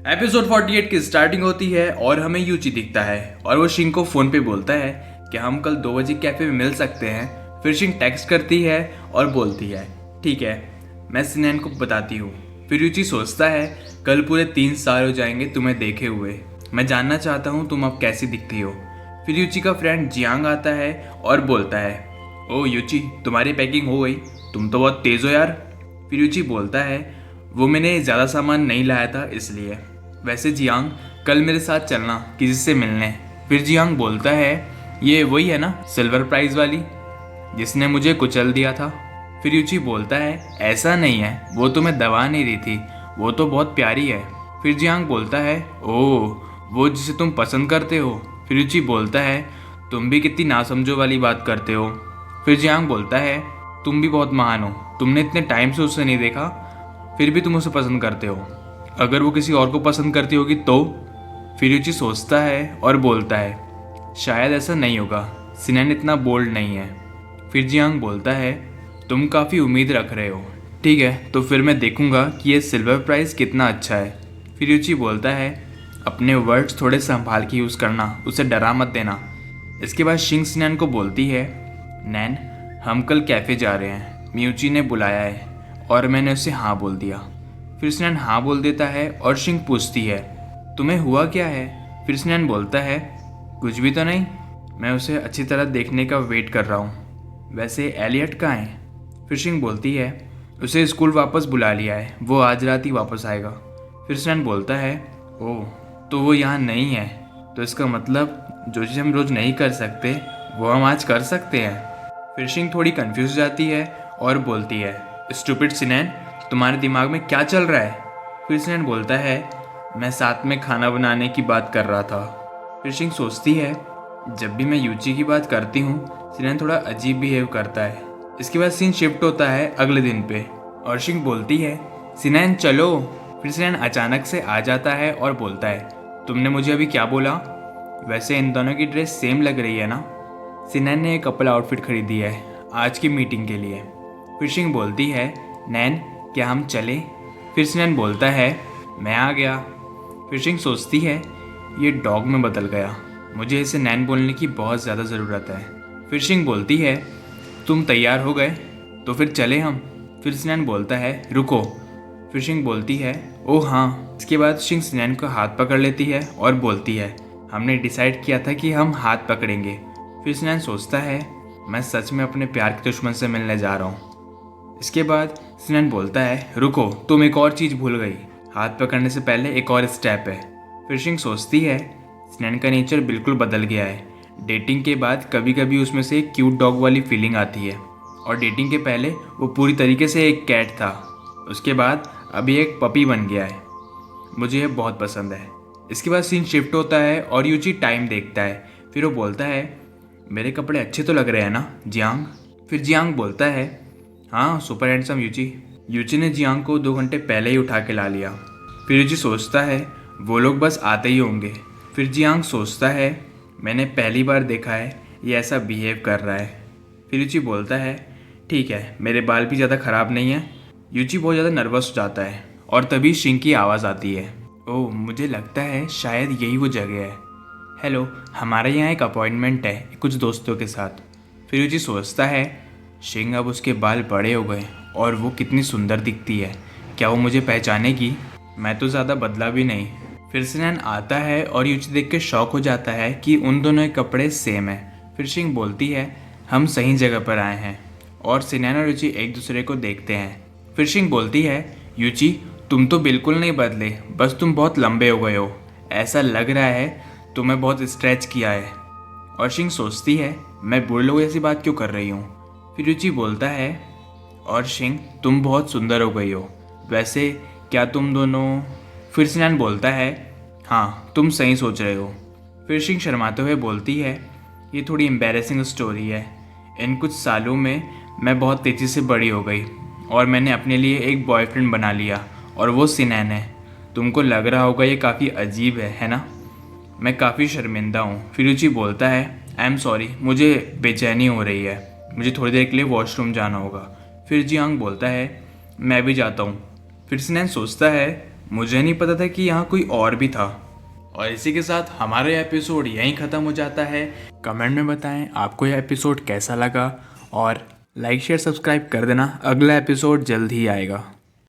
Episode 48 की starting होती है और हमें यूची दिखता है और वो शिंग को फोन पे बोलता है कि हम कल 2 बजे कैफे में मिल सकते हैं। फिर शिंग टेक्स्ट करती है और बोलती है ठीक है, मैं सिनेन को बताती हूँ। फिर यूची सोचता है कल पूरे 3 साल हो जाएंगे तुम्हें देखे हुए, मैं जानना चाहता हूँ तुम अब कैसी दिखती हो। फिर यूची का फ्रेंड जियांग आता है और बोलता है ओ यूची, तुम्हारी पैकिंग हो गई, तुम तो बहुत तेज़ हो यार। फिर यूची बोलता है वो मैंने ज़्यादा सामान नहीं लाया था इसलिए। वैसे जियांग कल मेरे साथ चलना किसी से मिलने। फिर जियांग बोलता है ये वही है ना सिल्वर प्राइज वाली जिसने मुझे कुचल दिया था। फिर यूची बोलता है ऐसा नहीं है, वो तो मैं दबा नहीं रही थी, वो तो बहुत प्यारी है। फिर जियांग बोलता है ओह, वो जिसे तुम पसंद करते हो। फिर यूची बोलता है तुम भी कितनी नासमझो वाली बात करते हो। फिर जियांग बोलता है तुम भी बहुत महान हो, तुमने इतने टाइम से उसे नहीं देखा फिर भी तुम उसे पसंद करते हो, अगर वो किसी और को पसंद करती होगी तो। फिर यूची सोचता है और बोलता है शायद ऐसा नहीं होगा, सिनेन इतना बोल्ड नहीं है। फिर जियांग बोलता है तुम काफ़ी उम्मीद रख रहे हो, ठीक है तो फिर मैं देखूंगा कि ये सिल्वर प्राइस कितना अच्छा है। फिर यूची बोलता है अपने वर्ड्स थोड़े संभाल के यूज़ करना, उसे डरा मत देना। इसके बाद शिंग सिनेन को बोलती है नैन हम कल कैफ़े जा रहे हैं, म्यूची ने बुलाया है और मैंने उसे हाँ बोल दिया। फिर सिनेन हाँ बोल देता है और शिंग पूछती है तुम्हें हुआ क्या है। फिर सिनेन बोलता है कुछ भी तो नहीं, मैं उसे अच्छी तरह देखने का वेट कर रहा हूँ। वैसे एलियट कहाँ है। फिर शिंग बोलती है उसे स्कूल वापस बुला लिया है, वो आज रात ही वापस आएगा। फिर सिनेन बोलता है ओह तो वो यहाँ नहीं है, तो इसका मतलब जो चीज़ हम रोज़ नहीं कर सकते वो हम आज कर सकते हैं। फिर शिंग थोड़ी कंफ्यूज जाती है और बोलती है स्टूपिड सिनेन, तुम्हारे दिमाग में क्या चल रहा है। फिर सिनेन बोलता है मैं साथ में खाना बनाने की बात कर रहा था। फिर शिंग सोचती है जब भी मैं यूची की बात करती हूँ सिनेन थोड़ा अजीब बिहेव करता है। इसके बाद सीन शिफ्ट होता है अगले दिन पे और शिंग बोलती है सिनेन चलो। फिर सिनेन अचानक से आ जाता है और बोलता है तुमने मुझे अभी क्या बोला। वैसे इन दोनों की ड्रेस सेम लग रही है ना। सिनेन ने एक कपल आउटफिट खरीदी है आज की मीटिंग के लिए। फिर शिंग बोलती है नैन क्या हम चले। फिर सिनेन बोलता है मैं आ गया। फिर शिंग सोचती है ये डॉग में बदल गया, मुझे इसे नैन बोलने की बहुत ज़्यादा ज़रूरत है। फिर शिंग बोलती है तुम तैयार हो गए तो फिर चले हम। फिर सिनेन बोलता है रुको। फिर शिंग बोलती है ओह हाँ। इसके बाद शिंग सिनेन को हाथ पकड़ लेती है और बोलती है हमने डिसाइड किया था कि हम हाथ पकड़ेंगे। फिर सिनेन सोचता है मैं सच में अपने प्यार के दुश्मन से मिलने जा रहा हूँ। इसके बाद सिनेन बोलता है रुको, तुम एक और चीज़ भूल गई, हाथ पकड़ने से पहले एक और स्टेप है। फिर शिंग सोचती है सिनेन का नेचर बिल्कुल बदल गया है, डेटिंग के बाद कभी कभी उसमें से एक क्यूट डॉग वाली फीलिंग आती है और डेटिंग के पहले वो पूरी तरीके से एक कैट था, उसके बाद अभी एक पपी बन गया है, मुझे यह बहुत पसंद है। इसके बाद सीन शिफ्ट होता है और यूची टाइम देखता है। फिर वो बोलता है मेरे कपड़े अच्छे तो लग रहे हैं ना जियांग। फिर जियांग बोलता है हाँ सुपर हैंडसम यूची। यूची ने जियांग को 2 घंटे पहले ही उठा के ला लिया। फिर यूची सोचता है वो लोग बस आते ही होंगे। फिर जियांग सोचता है मैंने पहली बार देखा है ये ऐसा बिहेव कर रहा है। फिर यूची बोलता है ठीक है, मेरे बाल भी ज़्यादा ख़राब नहीं है। यूची बहुत ज़्यादा नर्वस हो जाता है और तभी शिंग की आवाज़ आती है ओह मुझे लगता है शायद यही वो जगह है, हेलो हमारे यहाँ एक अपॉइंटमेंट है कुछ दोस्तों के साथ। फिर यूची सोचता है शिंग अब उसके बाल बड़े हो गए और वो कितनी सुंदर दिखती है, क्या वो मुझे पहचानेगी, मैं तो ज़्यादा बदला भी नहीं। फिर सिनेन आता है और यूची देख के शॉक हो जाता है कि उन दोनों के कपड़े सेम हैं। फिर शिंग बोलती है हम सही जगह पर आए हैं और सिनेन और यूची एक दूसरे को देखते हैं। फिर शिंग बोलती है यूची तुम तो बिल्कुल नहीं बदले, बस तुम बहुत लंबे हो गए हो, ऐसा लग रहा है तुम्हें बहुत स्ट्रेच किया है। और शिंग सोचती है मैं बूढ़े लोगों जैसी बात क्यों कर रही हूँ। फिर यूची बोलता है और शिंग तुम बहुत सुंदर हो गई हो, वैसे क्या तुम दोनों। फिर सिनेन बोलता है हाँ तुम सही सोच रहे हो। फिर शिंग शर्माते हुए बोलती है ये थोड़ी एम्बैरेसिंग स्टोरी है, इन कुछ सालों में मैं बहुत तेज़ी से बड़ी हो गई और मैंने अपने लिए एक बॉयफ्रेंड बना लिया और वो सिनेन है। तुमको लग रहा होगा ये काफ़ी अजीब है ना, मैं काफ़ी शर्मिंदा हूँ। फिर यूची बोलता है आई एम सॉरी, मुझे बेचैनी हो रही है, मुझे थोड़ी देर के लिए वॉशरूम जाना होगा। फिर जियांग बोलता है मैं भी जाता हूँ। फिर सिनेन सोचता है मुझे नहीं पता था कि यहाँ कोई और भी था। और इसी के साथ हमारा यह एपिसोड यहीं ख़त्म हो जाता है। कमेंट में बताएं आपको यह एपिसोड कैसा लगा और लाइक शेयर सब्सक्राइब कर देना। अगला एपिसोड जल्द ही आएगा।